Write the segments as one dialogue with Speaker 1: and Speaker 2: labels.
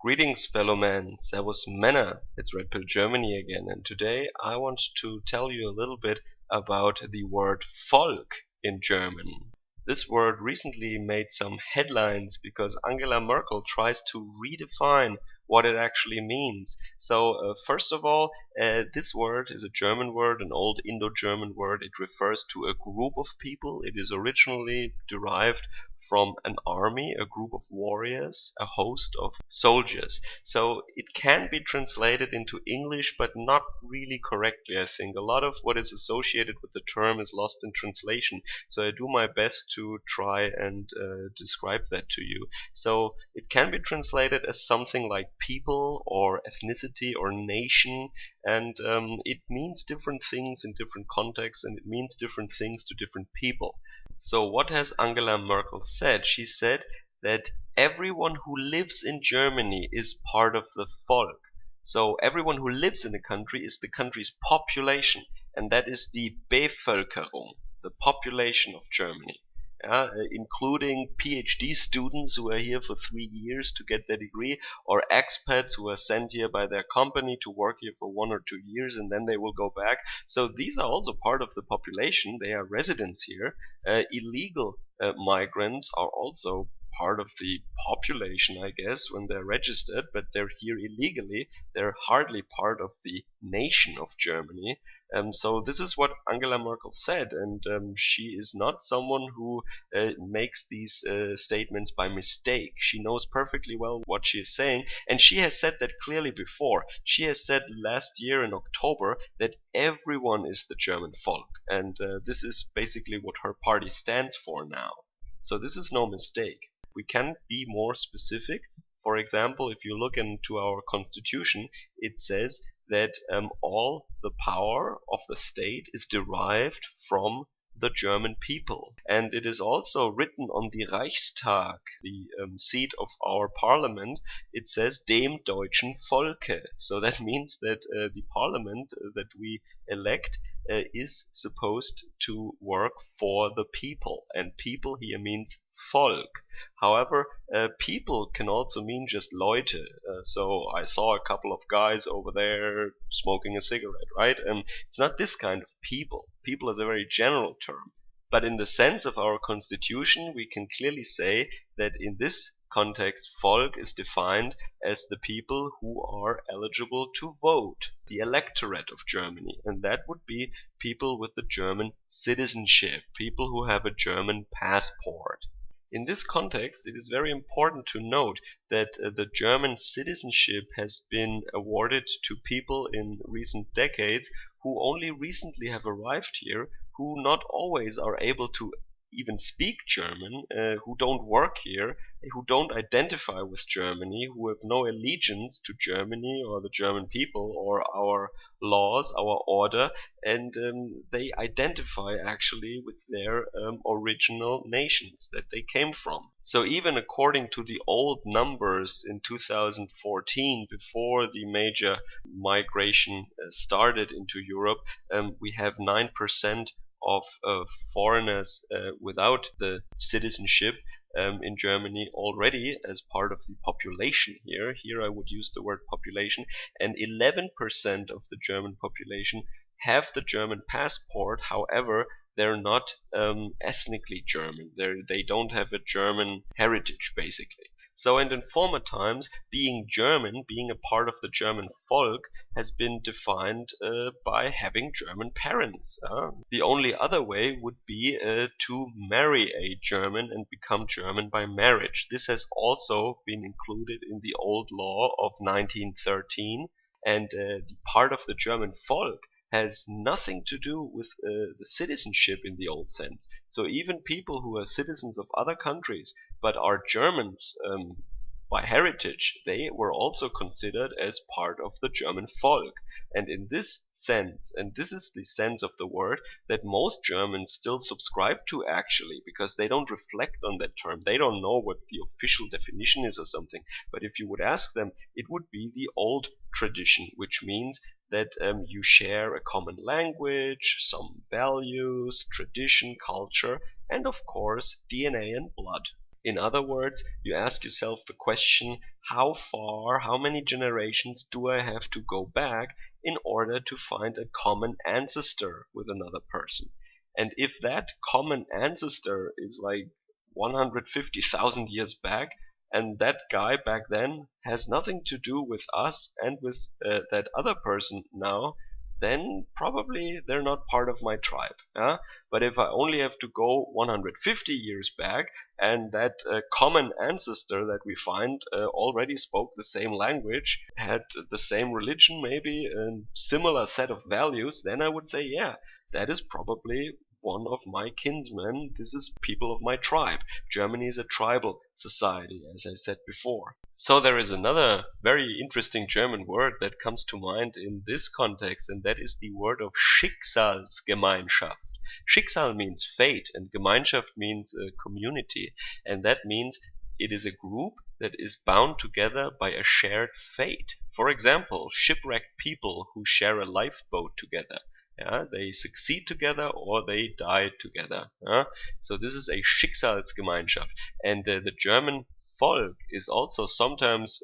Speaker 1: Greetings, fellow man. Servus Männer. It's Red Pill Germany again, and today I want to tell you a little bit about the word Volk in German. This word recently made some headlines because Angela Merkel tries to redefine what it actually means. So, first of all, this word is a German word, an old Indo-German word. It refers to a group of people. It is originally derived from an army, a group of warriors, a host of soldiers. So it can be translated into English, but not really correctly, I think. A lot of what is associated with the term is lost in translation. So I do my best to try and describe that to you. So it can be translated as something like people or ethnicity or nation, and it means different things in different contexts, and it means different things to different people. So what has Angela Merkel said? She said that everyone who lives in Germany is part of the Volk. So everyone who lives in a country is the country's population, and that is the Bevölkerung, the population of Germany. Including PhD students who are here for 3 years to get their degree, or expats who are sent here by their company to work here for 1 or 2 years and then they will go back. So these are also part of the population. They are residents here. Illegal migrants are also part of the population, I guess, when they're registered, but they're here illegally. They're hardly part of the nation of Germany. So this is what Angela Merkel said, and she is not someone who makes these statements by mistake. She knows perfectly well what she is saying, and she has said that clearly before. She has said last year in October that everyone is the German Volk, and this is basically what her party stands for now. So this is no mistake. We can be more specific. For example, if you look into our constitution, it says that all the power of the state is derived from the German people. And it is also written on the Reichstag, the seat of our parliament. It says dem deutschen Volke. So that means that the parliament that we elect is supposed to work for the people. And people here means Volk. However, people can also mean just Leute. So I saw a couple of guys over there smoking a cigarette, right? It's not this kind of people. People is a very general term. But in the sense of our constitution, we can clearly say that in this context, Volk is defined as the people who are eligible to vote, the electorate of Germany. And that would be people with the German citizenship, people who have a German passport. In this context, it is very important to note that the German citizenship has been awarded to people in recent decades who only recently have arrived here, who not always are able to even speak German, who don't work here, who don't identify with Germany, who have no allegiance to Germany or the German people or our laws, our order, and they identify actually with their original nations that they came from. So even according to the old numbers in 2014, before the major migration started into Europe, we have 9% of foreigners without the citizenship in Germany already as part of the population here. Here I would use the word population, and 11% of the German population have the German passport. However, they're not ethnically German. They don't have a German heritage, basically. So, and in former times, being German, being a part of the German Volk, has been defined by having German parents. The only other way would be to marry a German and become German by marriage. This has also been included in the old law of 1913, and the part of the German Volk has nothing to do with the citizenship in the old sense. So even people who are citizens of other countries but are Germans by heritage, they were also considered as part of the German Volk. And in this sense, and this is the sense of the word that most Germans still subscribe to actually, because they don't reflect on that term. They don't know what the official definition is or something. But if you would ask them, it would be the old tradition, which means that you share a common language, some values, tradition, culture, and of course DNA and blood. In other words, you ask yourself the question, how far, how many generations do I have to go back in order to find a common ancestor with another person? And if that common ancestor is like 150,000 years back, and that guy back then has nothing to do with us and with that other person now, then probably they're not part of my tribe. Yeah? But if I only have to go 150 years back, and that common ancestor that we find already spoke the same language, had the same religion, maybe, and similar set of values, then I would say, yeah, that is probably one of my kinsmen. This is people of my tribe. Germany is a tribal society, as I said before. So there is another very interesting German word that comes to mind in this context, and that is the word of Schicksalsgemeinschaft. Schicksal means fate, and Gemeinschaft means community, and that means it is a group that is bound together by a shared fate. For example, shipwrecked people who share a lifeboat together. Yeah, they succeed together or they die together. So this is a Schicksalsgemeinschaft, and the German Volk is also sometimes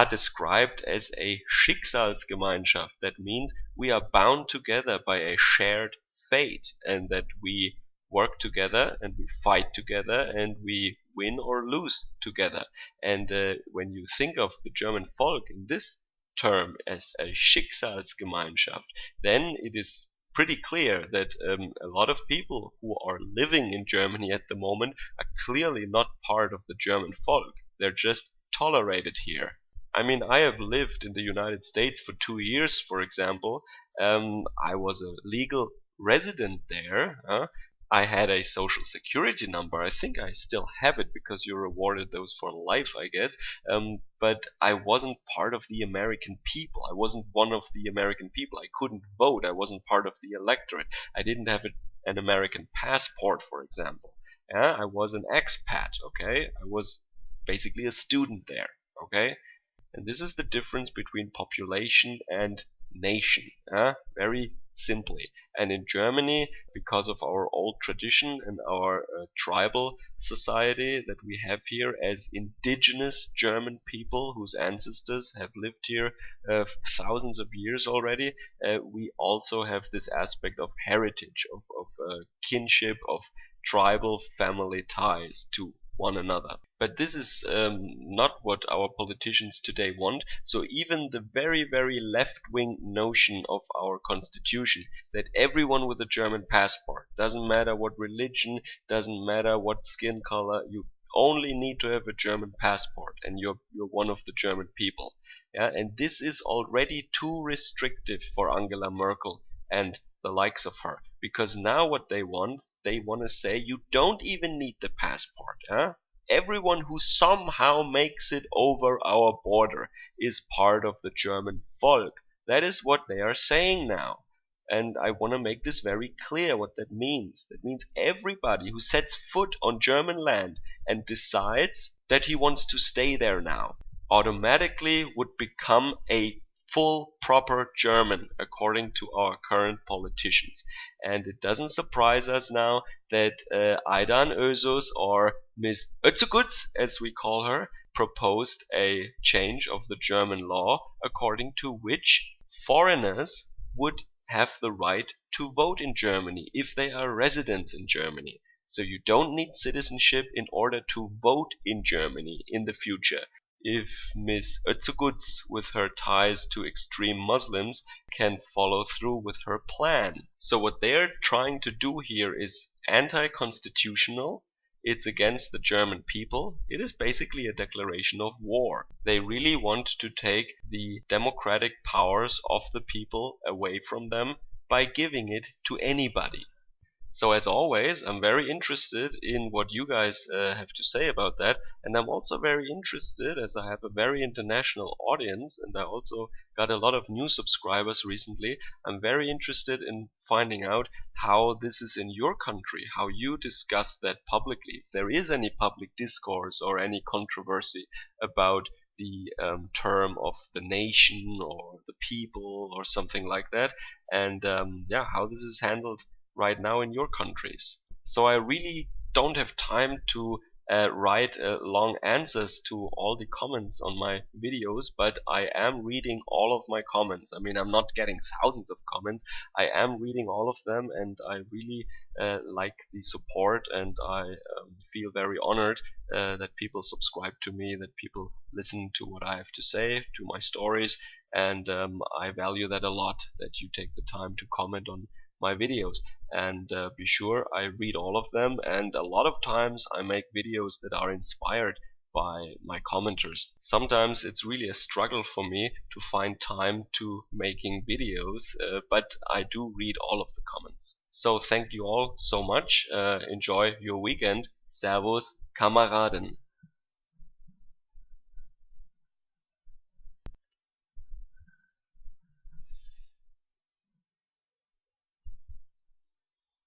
Speaker 1: described as a Schicksalsgemeinschaft. That means we are bound together by a shared fate, and that we work together and we fight together and we win or lose together. And when you think of the German Volk in this term as a Schicksalsgemeinschaft, then it is pretty clear that a lot of people who are living in Germany at the moment are clearly not part of the German Volk. They're just tolerated here. I mean, I have lived in the United States for 2 years, for example. I was a legal resident there. I had a social security number. I think I still have it because you're awarded those for life, I guess. But I wasn't part of the American people. I wasn't one of the American people. I couldn't vote. I wasn't part of the electorate. I didn't have an American passport, for example. I was an expat, okay? I was basically a student there, okay? And this is the difference between population and nation, very simply. And in Germany, because of our old tradition and our tribal society that we have here as indigenous German people whose ancestors have lived here thousands of years already, we also have this aspect of heritage, of kinship, of tribal family ties to one another. But this is not what our politicians today want. So even the very, very left-wing notion of our constitution, that everyone with a German passport, doesn't matter what religion, doesn't matter what skin color, you only need to have a German passport and you're one of the German people. Yeah, and this is already too restrictive for Angela Merkel and the likes of her, because now what they want to say you don't even need the passport. Everyone who somehow makes it over our border is part of the German Volk. That is what they are saying now. And I want to make this very clear what that means. That means everybody who sets foot on German land and decides that he wants to stay there now automatically would become a full proper German according to our current politicians. And it doesn't surprise us now that Aydan Özos, or Miss Özgüz as we call her, proposed a change of the German law according to which foreigners would have the right to vote in Germany if they are residents in Germany. So you don't need citizenship in order to vote in Germany in the future. If Miss Özgüz, with her ties to extreme Muslims, can follow through with her plan. So what they're trying to do here is anti-constitutional. It's against the German people. It is basically a declaration of war. They really want to take the democratic powers of the people away from them by giving it to anybody. So as always, I'm very interested in what you guys have to say about that, and I'm also very interested, as I have a very international audience and I also got a lot of new subscribers recently. I'm very interested in finding out how this is in your country, how you discuss that publicly, if there is any public discourse or any controversy about the term of the nation or the people or something like that, and how this is handled right now in your countries. So I really don't have time to write long answers to all the comments on my videos, but I am reading all of my comments. I mean, I'm not getting thousands of comments. I am reading all of them, and I really like the support, and I feel very honored that people subscribe to me, that people listen to what I have to say, to my stories, and I value that a lot, that you take the time to comment on my videos. And be sure I read all of them, and a lot of times I make videos that are inspired by my commenters. Sometimes it's really a struggle for me to find time to making videos, but I do read all of the comments. So thank you all so much. Enjoy your weekend. Servus, Kameraden.